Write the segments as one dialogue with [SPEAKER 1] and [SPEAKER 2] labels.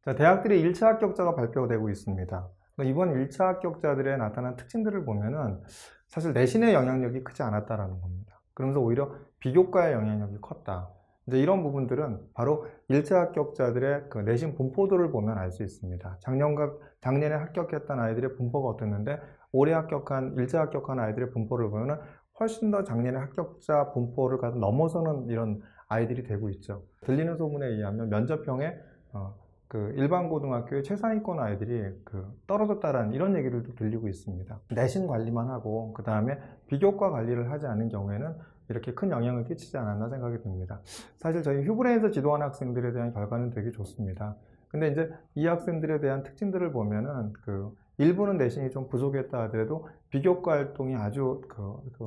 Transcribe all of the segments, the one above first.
[SPEAKER 1] 자, 대학들의 1차 합격자가 발표되고 있습니다. 이번 1차 합격자들의 나타난 특징들을 보면은 사실 내신의 영향력이 크지 않았다라는 겁니다. 그러면서 오히려 비교과의 영향력이 컸다. 이제 이런 부분들은 바로 1차 합격자들의 그 내신 분포도를 보면 알 수 있습니다. 작년에 합격했던 아이들의 분포가 어땠는데 올해 1차 합격한 아이들의 분포를 보면은 훨씬 더 작년에 합격자 분포를 넘어서는 이런 아이들이 되고 있죠. 들리는 소문에 의하면 면접형에 그 일반 고등학교의 최상위권 아이들이 떨어졌다라는 이런 얘기들도 들리고 있습니다. 내신 관리만 하고 그 다음에 비교과 관리를 하지 않는 경우에는 이렇게 큰 영향을 끼치지 않았나 생각이 듭니다. 사실 저희 휴브레인에서 지도한 학생들에 대한 결과는 되게 좋습니다. 근데 이제 이 학생들에 대한 특징들을 보면은 일부는 내신이 좀 부족했다 하더라도 비교과 활동이 아주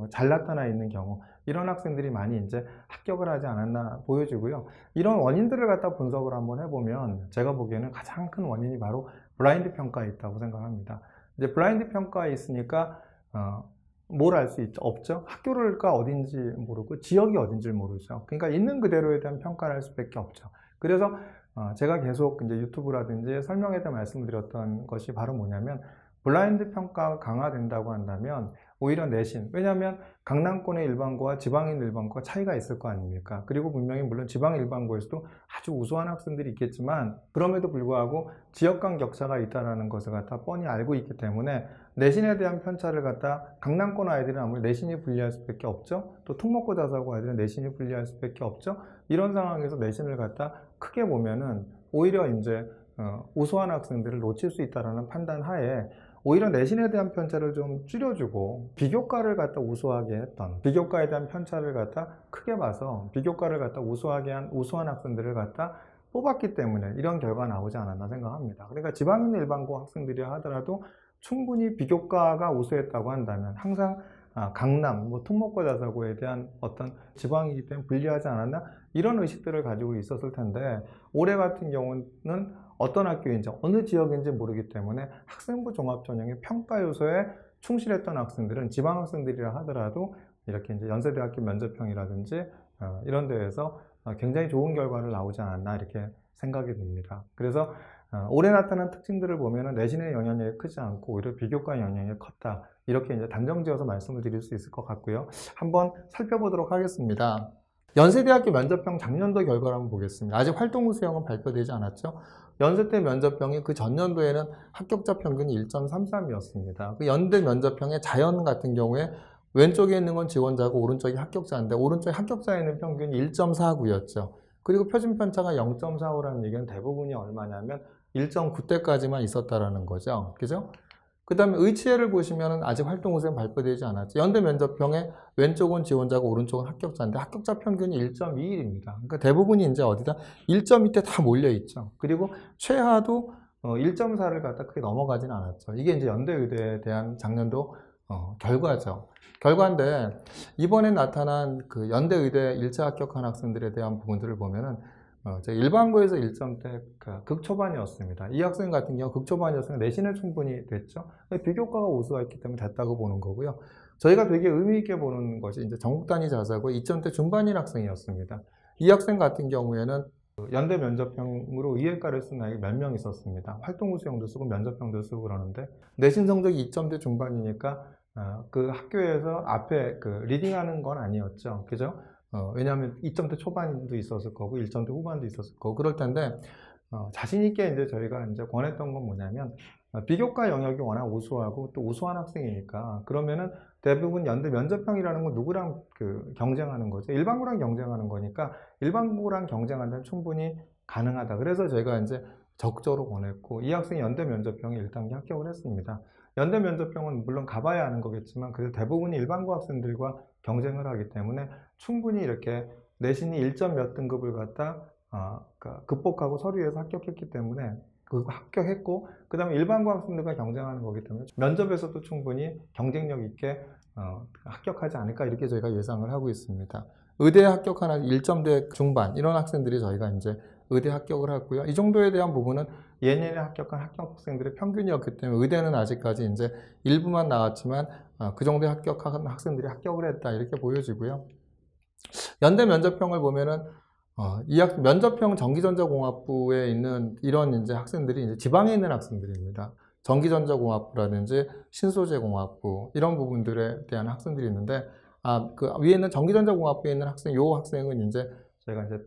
[SPEAKER 1] 잘 나타나 있는 경우, 이런 학생들이 많이 이제 합격을 하지 않았나 보여지고요. 이런 원인들을 갖다 분석을 한번 해보면 제가 보기에는 가장 큰 원인이 바로 블라인드 평가에 있다고 생각합니다. 이제 블라인드 평가에 있으니까 뭘 알 수 없죠? 학교가 어딘지 모르고 지역이 어딘지 모르죠. 그러니까 있는 그대로에 대한 평가를 할 수밖에 없죠. 그래서 제가 계속 이제 유튜브라든지 설명에 대해 말씀을 드렸던 것이 바로 뭐냐면, 블라인드 평가가 강화된다고 한다면 오히려 내신, 왜냐하면 강남권의 일반고와 지방인 일반고가 차이가 있을 거 아닙니까? 그리고 분명히 물론 지방 일반고에서도 아주 우수한 학생들이 있겠지만 그럼에도 불구하고 지역 간 격차가 있다는 것을 갖다 뻔히 알고 있기 때문에 내신에 대한 편차를 갖다 강남권 아이들은 아무래도 내신이 불리할 수밖에 없죠. 또 특목고 자사고 아이들은 내신이 불리할 수밖에 없죠. 이런 상황에서 내신을 갖다 크게 보면은 오히려 이제 우수한 학생들을 놓칠 수 있다는 판단 하에 오히려 내신에 대한 편차를 좀 줄여주고 비교과를 갖다 우수하게 했던, 비교과에 대한 편차를 갖다 크게 봐서 비교과를 갖다 우수하게 한 우수한 학생들을 갖다 뽑았기 때문에 이런 결과가 나오지 않았나 생각합니다. 그러니까 지방인 일반고 학생들이라 하더라도 충분히 비교과가 우수했다고 한다면 항상 강남, 특목고 자사고에 대한 어떤 지방이기 때문에 불리하지 않았나, 이런 의식들을 가지고 있었을 텐데, 올해 같은 경우는 어떤 학교인지 어느 지역인지 모르기 때문에 학생부 종합전형의 평가 요소에 충실했던 학생들은 지방 학생들이라 하더라도 이렇게 이제 연세대학교 면접형이라든지 이런 데에서 굉장히 좋은 결과를 나오지 않았나 이렇게 생각이 듭니다. 그래서 올해 나타난 특징들을 보면 내신의 영향력이 크지 않고 오히려 비교과의 영향력이 컸다, 이렇게 이제 단정지어서 말씀을 드릴 수 있을 것 같고요. 한번 살펴보도록 하겠습니다. 연세대학교 면접형 작년도 결과를 한번 보겠습니다. 아직 활동 우수형은 발표되지 않았죠. 연세대 면접형이 그 전년도에는 합격자 평균이 1.33이었습니다. 그 연대 면접형의 자연 같은 경우에 왼쪽에 있는 건 지원자고 오른쪽이 합격자인데 오른쪽에 합격자에 있는 평균이 1.49였죠. 그리고 표준 편차가 0.45라는 얘기는 대부분이 얼마냐면 1.9대까지만 있었다라는 거죠. 그죠? 그 다음에 의치해를 보시면 아직 활동 우수형 발표되지 않았죠. 연대 면접형의 왼쪽은 지원자고 오른쪽은 합격자인데 합격자 평균이 1.21입니다. 그러니까 대부분이 이제 어디다 1.2대 다 몰려있죠. 그리고 최하도 1.4를 갖다 크게 넘어가진 않았죠. 이게 이제 연대의대에 대한 작년도 결과죠. 결과인데 이번에 나타난 그 연대의대 1차 합격한 학생들에 대한 부분들을 보면은 일반고에서 1점대 극초반이었습니다. 이 학생 같은 경우 극초반이었으면 내신을 충분히 됐죠. 비교과가 우수했기 때문에 됐다고 보는 거고요. 저희가 되게 의미 있게 보는 것이 이제 전국 단위 자사고 2점대 중반인 학생이었습니다. 이 학생 같은 경우에는 연대 면접형으로 의예과를 쓴 아이가 몇 명 있었습니다. 활동 우수형도 쓰고 면접형도 쓰고 그러는데 내신 성적이 2점대 중반이니까 그 학교에서 앞에 리딩하는 건 아니었죠. 그죠? 왜냐하면 2점대 초반도 있었을 거고 1점대 후반도 있었을 거고 그럴 텐데 자신있게 이제 저희가 이제 권했던 건 뭐냐면 비교과 영역이 워낙 우수하고 또 우수한 학생이니까 그러면은 대부분 연대 면접형이라는 건 누구랑 경쟁하는 거죠. 일반고랑 경쟁하는 거니까 일반고랑 경쟁한다면 충분히 가능하다. 그래서 저희가 이제 적극적으로 권했고 이 학생이 연대 면접형에 1단계 합격을 했습니다. 연대 면접형은 물론 가봐야 하는 거겠지만 그래도 대부분이 일반고 학생들과 경쟁을 하기 때문에 충분히 이렇게 내신이 1점 몇 등급을 갖다 극복하고 서류에서 합격했기 때문에 합격했고 그 다음에 일반고 학생들과 경쟁하는 거기 때문에 면접에서도 충분히 경쟁력 있게 합격하지 않을까 이렇게 저희가 예상을 하고 있습니다. 의대에 합격한 1점대 중반 이런 학생들이 저희가 이제 의대 합격을 했고요. 이 정도에 대한 부분은 예년에 합격한 합격생들의 평균이었기 때문에 의대는 아직까지 이제 일부만 나왔지만 그 정도에 합격한 학생들이 합격을 했다 이렇게 보여지고요. 연대 면접형을 보면은 면접형 전기전자공학부에 있는 이런 이제 학생들이 이제 지방에 있는 학생들입니다. 전기전자공학부라든지 신소재공학부 이런 부분들에 대한 학생들이 있는데, 그 위에 있는 전기전자공학부에 있는 요 학생은 이제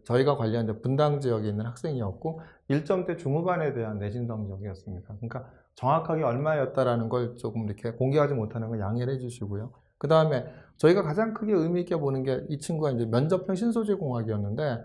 [SPEAKER 1] 저희가 관리한 이제 분당 지역에 있는 학생이었고 1점대 중후반에 대한 내신 성적이었습니다. 그러니까 정확하게 얼마였다라는 걸 조금 이렇게 공개하지 못하는 걸 양해를 해주시고요. 그 다음에 저희가 가장 크게 의미 있게 보는 게 이 친구가 이제 면접형 신소재공학이었는데,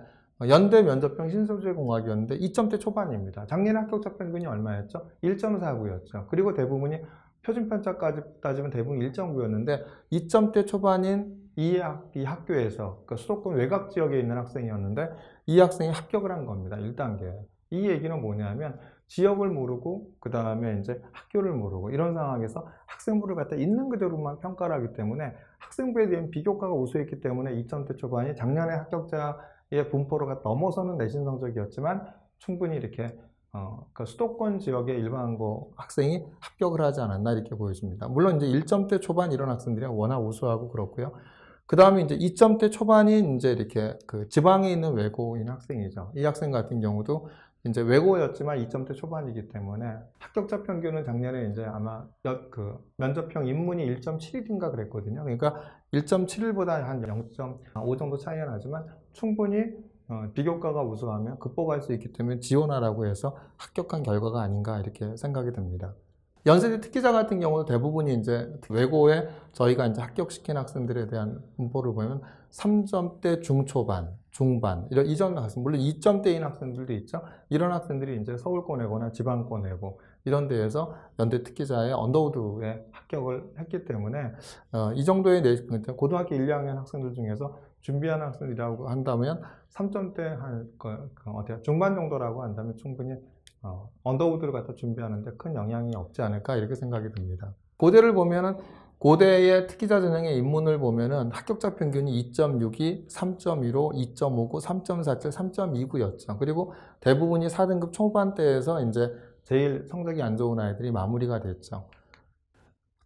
[SPEAKER 1] 연대 면접형 신소재공학이었는데 2점대 초반입니다. 작년에 합격자 평균이 얼마였죠? 1.49였죠. 그리고 대부분이 표준 편차까지 따지면 대부분 1.9였는데 2점대 초반인 이 학교에서, 그러니까 수도권 외곽 지역에 있는 학생이었는데 이 학생이 합격을 한 겁니다. 1단계. 이 얘기는 뭐냐면 지역을 모르고 그 다음에 이제 학교를 모르고 이런 상황에서 학생부를 갖다 있는 그대로만 평가를 하기 때문에 학생부에 대한 비교과가 우수했기 때문에 2점대 초반이 작년에 합격자의 분포를 갖다 넘어서는 내신 성적이었지만 충분히 이렇게 그 수도권 지역의 일반고 학생이 합격을 하지 않았나 이렇게 보여집니다. 물론 이제 1점대 초반 이런 학생들이 워낙 우수하고 그렇고요. 그 다음에 이제 2점대 초반이 이제 이렇게 그 지방에 있는 외고인 학생이죠. 이 학생 같은 경우도 이제 외고였지만 2점대 초반이기 때문에 합격자 평균은 작년에 이제 아마 그 면접형 인문이 1.71인가 그랬거든요. 그러니까 1.71보다 한 0.5 정도 차이가 나지만 충분히 비교과가 우수하면 극복할 수 있기 때문에 지원하라고 해서 합격한 결과가 아닌가 이렇게 생각이 듭니다. 연세대 특기자 같은 경우도 대부분이 이제 외고에 저희가 이제 합격시킨 학생들에 대한 분포를 보면 3점대 중초반, 중반, 이런 이전 학생, 물론 2점대인 학생들도 있죠. 이런 학생들이 이제 서울권외고나 지방권외고 이런 데에서 연대 특기자의 언더우드에 합격을 했기 때문에 이 정도의 고등학교 1, 2학년 학생들 중에서 준비하는 학생이라고 한다면 3점대 한 중반 정도라고 한다면 충분히 언더우드를 갖다 준비하는데 큰 영향이 없지 않을까 이렇게 생각이 듭니다. 고대를 보면은 고대의 특기자 전형의 인문을 보면은 합격자 평균이 2.62, 3.15, 2.59, 3.47, 3.29였죠. 그리고 대부분이 4등급 초반대에서 이제 제일 성적이 안 좋은 아이들이 마무리가 됐죠.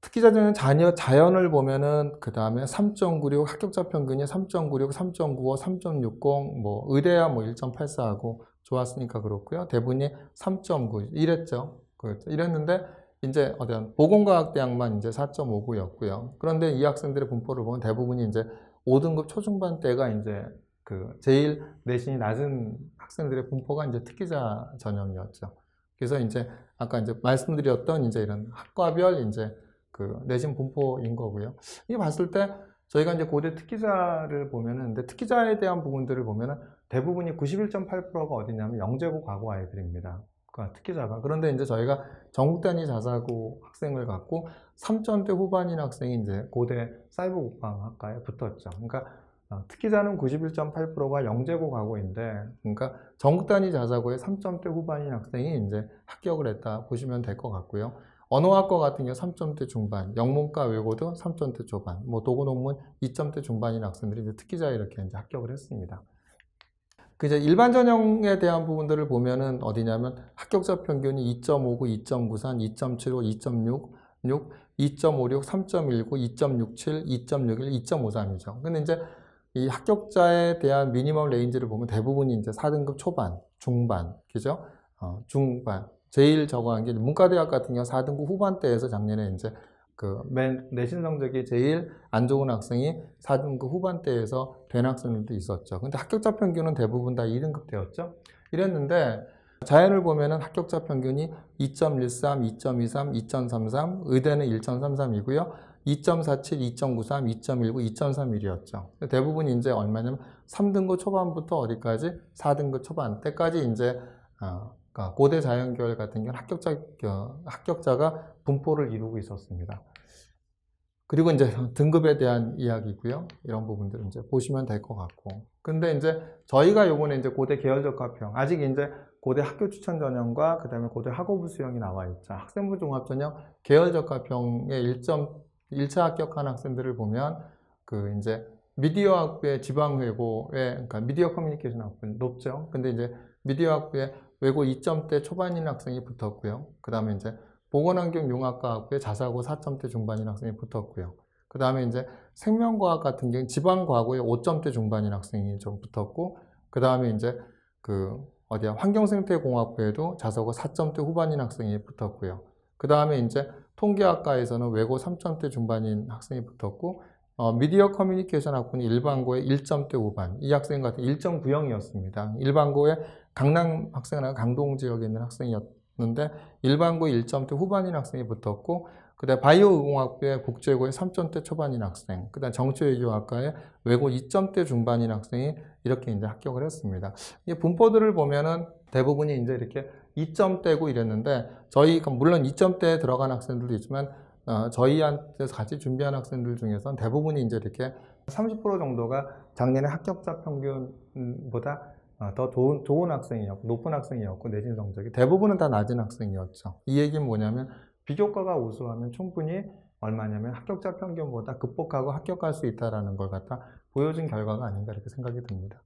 [SPEAKER 1] 특기자 전형 자연을 보면은 그 다음에 3.96, 합격자 평균이 3.96, 3.95, 3.60, 뭐 의대야 뭐 1.84하고 좋았으니까 그렇고요. 대부분이 3.9 이랬죠. 이랬는데 이제 보건과학대학만 이제 4.59였고요. 그런데 이 학생들의 분포를 보면 대부분이 이제 5등급 초중반대가 이제 그 제일 내신이 낮은 학생들의 분포가 이제 특기자 전형이었죠. 그래서 이제 아까 이제 말씀드렸던 이제 이런 학과별 이제 그 내신 분포인 거고요. 이게 봤을 때 저희가 이제 고대 특기자를 보면은, 근데 특기자에 대한 부분들을 보면은 대부분이 91.8%가 어디냐면 영재고 과고 아이들입니다. 그 특기자가. 그런데 이제 저희가 전국 단위 자사고 학생을 갖고 3점대 후반인 학생이 이제 고대 사이버 국방학과에 붙었죠. 그러니까 특기자는 91.8%가 영재고 과고인데, 그러니까 전국 단위 자사고에 3점대 후반인 학생이 이제 합격을 했다 보시면 될 것 같고요. 언어학과 같은 경우 3점대 중반, 영문과 외고도 3점대 초반, 뭐 도구논문 2점대 중반인 학생들이 이제 특기자에 이렇게 이제 합격을 했습니다. 이제 일반 전형에 대한 부분들을 보면은 어디냐면 합격자 평균이 2.59, 2.93, 2.75, 2.66, 2.56, 3.19, 2.67, 2.61, 2.53이죠. 근데 이제 이 합격자에 대한 미니멈 레인지를 보면 대부분이 이제 4등급 초반, 중반, 그죠? 중반. 제일 적어한 게 문과대학 같은 경우 4등급 후반대에서 작년에 이제 그 내신 성적이 제일 안 좋은 학생이 4등급 후반대에서 된 학생들도 있었죠. 근데 합격자 평균은 대부분 다 2등급대였죠. 이랬는데 자연을 보면은 합격자 평균이 2.13, 2.23, 2.33, 의대는 1.33이고요. 2.47, 2.93, 2.19, 2.31이었죠. 대부분 이제 얼마냐면 3등급 초반부터 어디까지? 4등급 초반대까지 이제 고대 자연계열 같은 경우는 합격자가 분포를 이루고 있었습니다. 그리고 이제 등급에 대한 이야기고요. 이런 부분들 이제 보시면 될 것 같고. 근데 이제 저희가 요번에 이제 고대 계열적합형, 아직 이제 고대 학교 추천 전형과 그 다음에 고대 학업부 수형이 나와 있죠. 학생부 종합 전형 계열적합형의 1차 합격한 학생들을 보면 그 이제 미디어 학부의 지방외고에, 그러니까 미디어 커뮤니케이션 학부 높죠. 근데 이제 미디어 학부의 외고 2점대 초반인 학생이 붙었고요. 그 다음에 이제 보건환경융합과 학부에 자사고 4점대 중반인 학생이 붙었고요. 그 다음에 이제 생명과학 같은 경우는 지방과고에 5점대 중반인 학생이 좀 붙었고, 그
[SPEAKER 2] 그 다음에 이제 환경생태공학부에도 자사고 4점대 후반인 학생이 붙었고요. 그 다음에 이제 통계학과에서는 외고 3점대 중반인 학생이 붙었고, 미디어 커뮤니케이션 학부는 일반고에 1점대 후반, 이 학생 같은 1.90이었습니다. 일반고에 강남 학생이나 강동 지역에 있는 학생이었는데 일반고 1점대 후반인 학생이 붙었고, 그 다음에 바이오의공학부에 국제고에 3점대 초반인 학생, 그 다음에 정치외교학과에 외고 2점대 중반인 학생이 이렇게 이제 합격을 했습니다. 이 분포들을 보면은 대부분이 이제 이렇게 2점대고 이랬는데, 물론 2점대에 들어간 학생들도 있지만, 저희한테서 같이 준비한 학생들 중에서는 대부분이 이제 이렇게
[SPEAKER 1] 30% 정도가 작년에 합격자 평균보다 더 좋은 학생이었고, 높은 학생이었고, 내신 성적이 대부분은 다 낮은 학생이었죠. 이 얘기는 뭐냐면, 비교과가 우수하면 충분히 얼마냐면 합격자 평균보다 극복하고 합격할 수 있다는 걸 갖다 보여준 결과가 아닌가 이렇게 생각이 듭니다.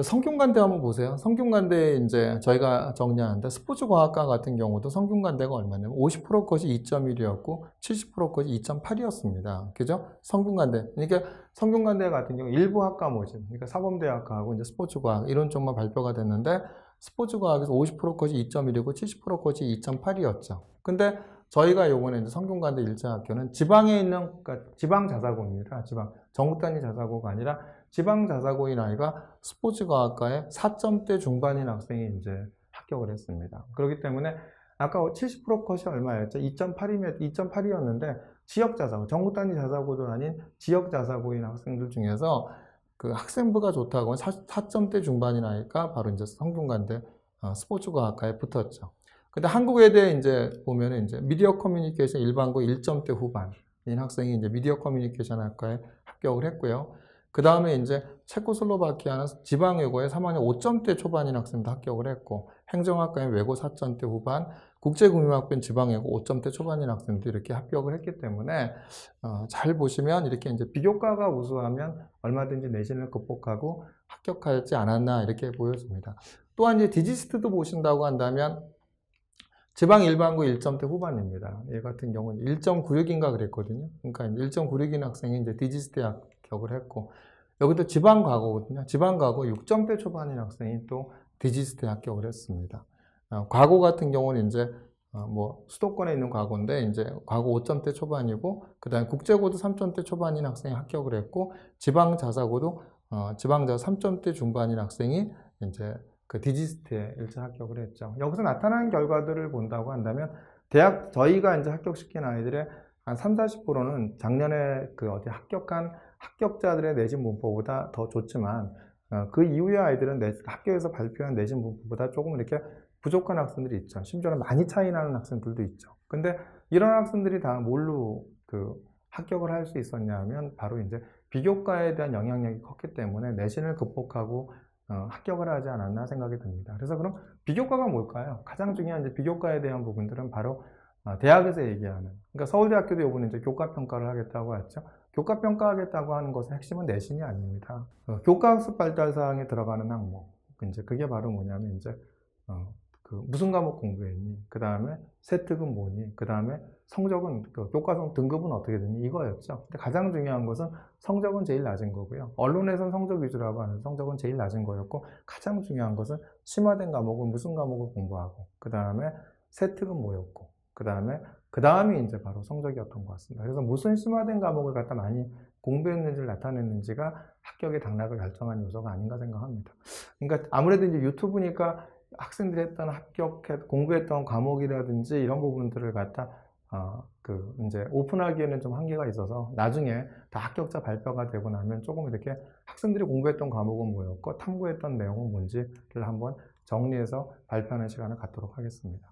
[SPEAKER 1] 성균관대 한번 보세요. 성균관대 이제 저희가 정리하는데 스포츠과학과 같은 경우도 성균관대가 얼마냐면 50% 컷이 2.1이었고 70% 컷이 2.8이었습니다. 그죠? 성균관대. 그러니까 성균관대 같은 경우 일부 학과 모집, 그러니까 사범대학과하고 이제 스포츠과학 이런 쪽만 발표가 됐는데 스포츠과학에서 50% 컷이 2.1이고 70% 컷이 2.8이었죠. 근데 저희가 요번에 이제 성균관대 1차 학교는 지방에 있는, 그러니까 지방 자사고입니다. 전국 단위 자사고가 아니라 지방 자사고인 아이가 스포츠과학과에 4점대 중반인 학생이 이제 합격을 했습니다. 그렇기 때문에 아까 70% 컷이 얼마였죠? 2.8이었는데 지역 자사고, 전국 단위 자사고도 아닌 지역 자사고인 학생들 중에서 그 학생부가 좋다고 하면 4점대 중반인 아이가 바로 이제 성균관대 스포츠과학과에 붙었죠. 근데 한국외대 이제 보면은 이제 미디어 커뮤니케이션 일반고 1점대 후반인 학생이 이제 미디어 커뮤니케이션 학과에 합격을 했고요. 그 다음에 이제 체코슬로바키아는 지방외고에 3학년 5점대 초반인 학생도 합격을 했고, 행정학과에 외고 4점대 후반, 국제금융학부는 지방외고 5점대 초반인 학생도 이렇게 합격을 했기 때문에 잘 보시면 이렇게 이제 비교과가 우수하면 얼마든지 내신을 극복하고 합격하지 않았나 이렇게 보여집니다. 또한 이제 디지스트도 보신다고 한다면 지방 일반고 1점대 후반입니다. 얘 같은 경우는 1.96인가 그랬거든요. 그러니까 1.96인 학생이 이제 디지스트에 합격을 했고, 여기도 지방 과고거든요. 지방 과고 6점대 초반인 학생이 또 디지스트에 합격을 했습니다. 과고 같은 경우는 이제 수도권에 있는 과고인데 이제 과고 5점대 초반이고, 그다음에 국제고도 3점대 초반인 학생이 합격을 했고, 지방 자사고도 지방 자사 3점대 중반인 학생이 이제 그 디지스트에 1차 합격을 했죠. 여기서 나타나는 결과들을 본다고 한다면 저희가 이제 합격시킨 아이들의 한 30-40%는 작년에 합격한 합격자들의 내신 분포보다 더 좋지만 그 이후의 아이들은 학교에서 발표한 내신 분포보다 조금 이렇게 부족한 학생들이 있죠. 심지어는 많이 차이 나는 학생들도 있죠. 근데 이런 학생들이 다 뭘로 합격을 할 수 있었냐면 바로 이제 비교과에 대한 영향력이 컸기 때문에 내신을 극복하고 합격을 하지 않았나 생각이 듭니다. 그래서 그럼 비교과가 뭘까요? 가장 중요한 이제 비교과에 대한 부분들은 바로 대학에서 얘기하는, 그러니까 서울대학교도 이번에 이제 교과평가를 하겠다고 했죠. 교과평가하겠다고 하는 것의 핵심은 내신이 아닙니다. 교과학습 발달사항에 들어가는 항목, 이제 그게 바로 뭐냐면 이제 무슨 과목 공부했니? 그 다음에 세특은 뭐니? 그 다음에 성적은, 교과성 등급은 어떻게 되니? 이거였죠. 근데 가장 중요한 것은 성적은 제일 낮은 거고요. 언론에서는 성적 위주라고 하는 성적은 제일 낮은 거였고, 가장 중요한 것은 심화된 과목은 무슨 과목을 공부하고, 그 다음에 세특은 뭐였고, 그 다음이 이제 바로 성적이었던 것 같습니다. 그래서 무슨 심화된 과목을 갖다 많이 공부했는지를 나타냈는지가 합격의 당락을 결정한 요소가 아닌가 생각합니다. 그러니까 아무래도 이제 유튜브니까 학생들이 공부했던 과목이라든지 이런 부분들을 갖다 이제 오픈하기에는 좀 한계가 있어서 나중에 다 합격자 발표가 되고 나면 조금 이렇게 학생들이 공부했던 과목은 뭐였고 탐구했던 내용은 뭔지를 한번 정리해서 발표하는 시간을 갖도록 하겠습니다.